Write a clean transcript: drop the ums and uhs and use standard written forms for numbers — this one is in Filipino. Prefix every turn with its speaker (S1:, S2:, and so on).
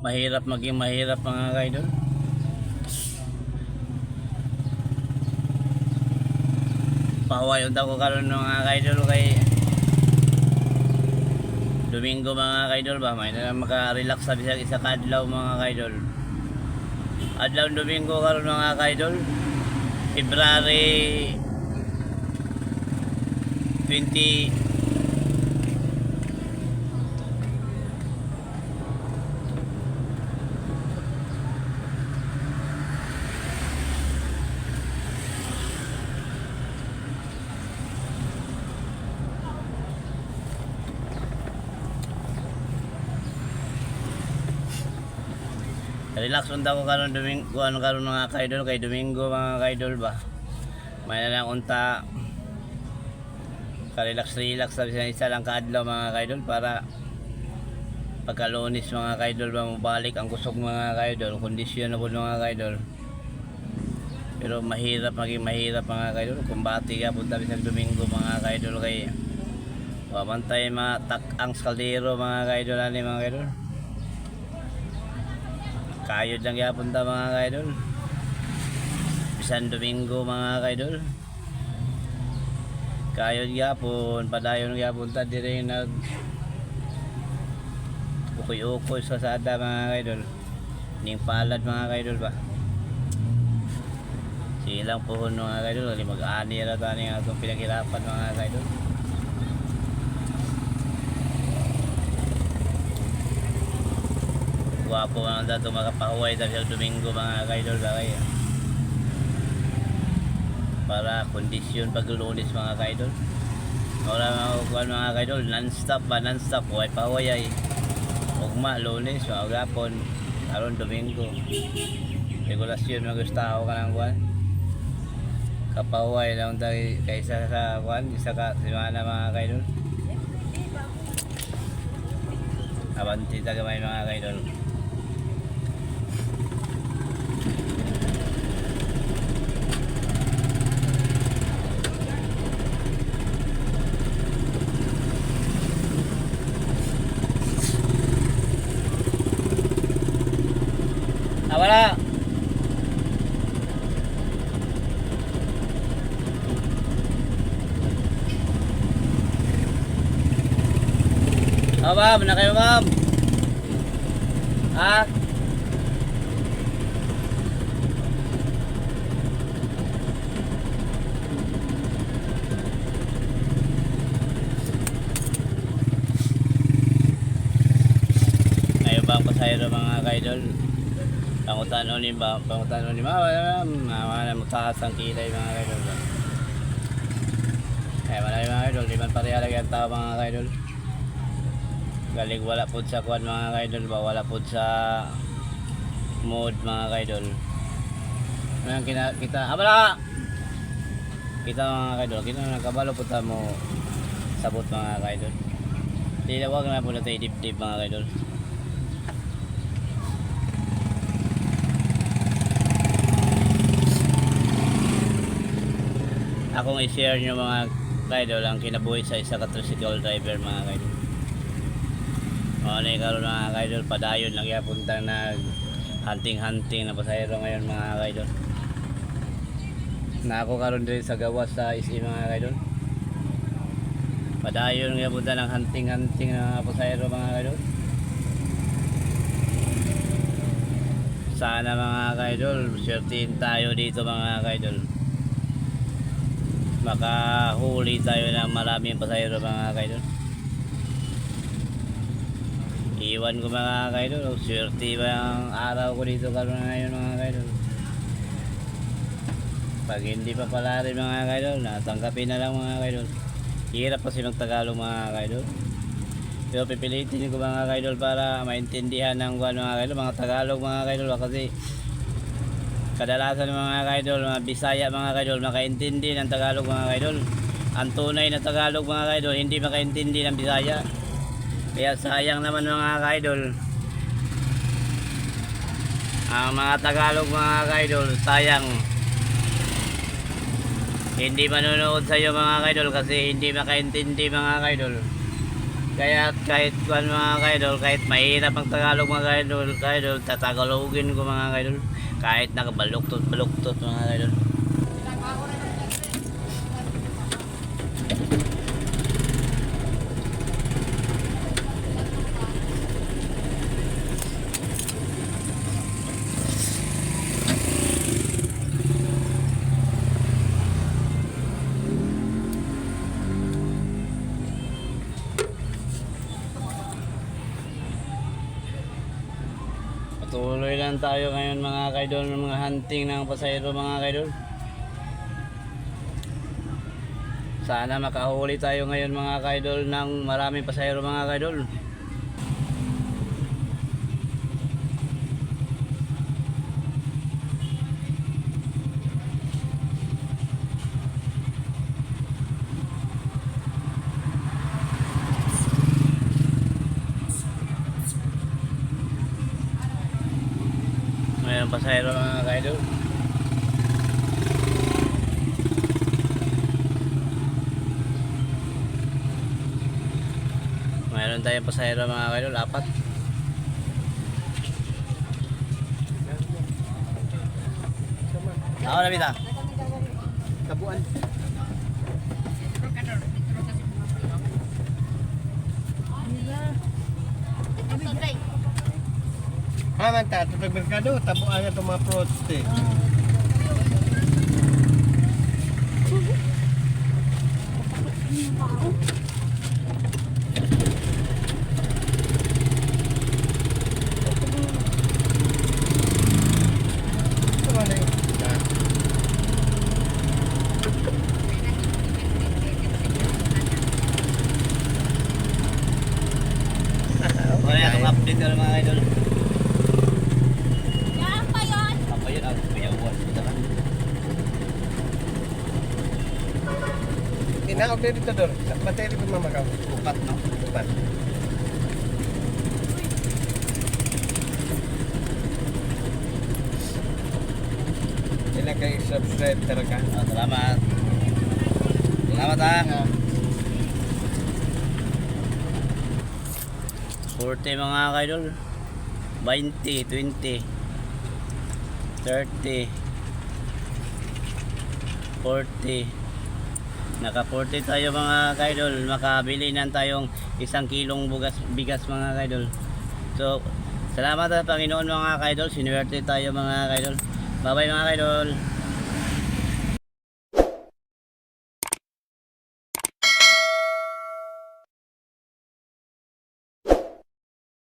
S1: Mahirap maging mahirap mga kaidol. Pahuway unta ko karon mga kaidol kay Domingo mga kaidol ba, may na maka-relax sa bisag isa ka adlaw mga kaidol. Adlaw Domingo karon mga kaidol, February 20. Relax unta ko karon Domingo, ano karon mga kaidol kay Domingo mga kaidol ba. May na lang unta ka-relax sa isa lang kaadlaw mga kaidol para pagka Lunes mga kaidol ba mabalik ang kusog mga kaidol, kondisyon na po mga kaidol. Pero maging mahirap mga kaidol kung bati ka punta bisag Domingo mga kaidol kay pamantay matak ang skaldero mga kaidol ani mga kaidol. Kayod lang yapon ta mga kaidol. Bisan Domingo mga kaidol. Kayod yapon, padayon yapon ta dire nag ukoy-ukoy sa sada mga kaidol. Ning palad mga kaidol ba. Silang puhon mga kaidol, mag-ani ra ta ning atong pinaghirapan mga kaidol. Guwapo ang dato makapahuway dahil Domingo mga kaidol ba kaya para kondisyon pag Lunes mga kaidol. Wala mga kaidol, non-stop huway pahuway ay ugma Lunes gapon aron Domingo regulasyon magustaho ka ng kuan kapahuway lang tayo kaysa sa kuan isa ka simana mga kaidol. Abanti tagamay mga kaidol. Wala. Ma'am, na kayo ma'am. Ha? Ngayon ba ang pasayro mga kaidol? Pangutano ni mama na mataas ang kilay mga kaidol. Kaya malay mga kaidol, di man pareha lagi ang tao mga kaidol. Galing wala po sa kuwan mga kaidol ba, wala po sa mood mga kaidol. Ngayon kita abala! Kita mga kaidol, kita nakabalo po mo sabot mga kaidol. Tinawag na po natin dip mga kaidol. Akong i-share nyo mga kaidol ang kinabuhi sa isa ka tricycle driver mga kaidol. Ano karon mga kaidol, padayon lang yapunta na hunting na pasahero ngayon mga kaidol. Na ako karon din sa gawas sa ISI mga kaidol. Padayon lang yapunta ng hunting na pasahero mga kaidol. Sana mga kaidol, swertihin tayo dito mga kaidol. Makahuli tayo ng maraming pasahero mga kaidol. Iwan ko mga kaidol, swerte ba ang araw ko dito karon ngayon mga kaidol. Pag hindi pa pala rin mga kaidol, natanggapin na lang mga kaidol. Hirap kasi mag-Tagalog mga kaidol. Pero pipilitin ko mga kaidol para maintindihan ng mga kaidol, mga Tagalog mga kaidol kasi kadalasan mga kaidol, mga Bisaya mga kaidol, makaintindi ng Tagalog mga kaidol. Ang tunay na Tagalog mga kaidol, hindi makaintindi ng Bisaya. Kaya sayang naman mga kaidol. Ang mga Tagalog mga kaidol, sayang. Hindi manonood sa iyo mga kaidol kasi hindi makaintindi mga kaidol. Kaya kahit kuan mga kaidol, kahit mahirap ang Tagalog mga kaidol, tatagalogin ko mga kaidol. Kahit nakabaluktot mga kaidol. Patuloy lang tayo ngayon mga kaidol ng mga hunting ng pasahero mga kaidol. Sana makahuli tayo ngayon mga kaidol ng maraming pasahero mga kaidol. Mayroong pasahero mga kaidol. Mayroon tayong pasahero mga kaidol, 4. Ako na bita.
S2: Kabuan. Man ta tutog merkado tabuan nga mga fruits eh.
S1: Wala akong update ka mga kaidol.
S3: Yan pa yun.
S1: Apa yun? Ako payawan. Kita kan.
S2: Tinaog din dito dor. Bateri ko mamagaw.
S1: Upat no?
S2: Upat. Ilang kayo subscribe talaga.
S1: Oh, salamat. Salamat ha. 40 mga kaidol. 20, 20, 30, 40. Naka 40 tayo mga kaidol. Makabili na tayong 1 kilong bigas mga kaidol. So, salamat sa Panginoon mga kaidol. Sinuwerte tayo mga kaidol. Bye bye mga kaidol.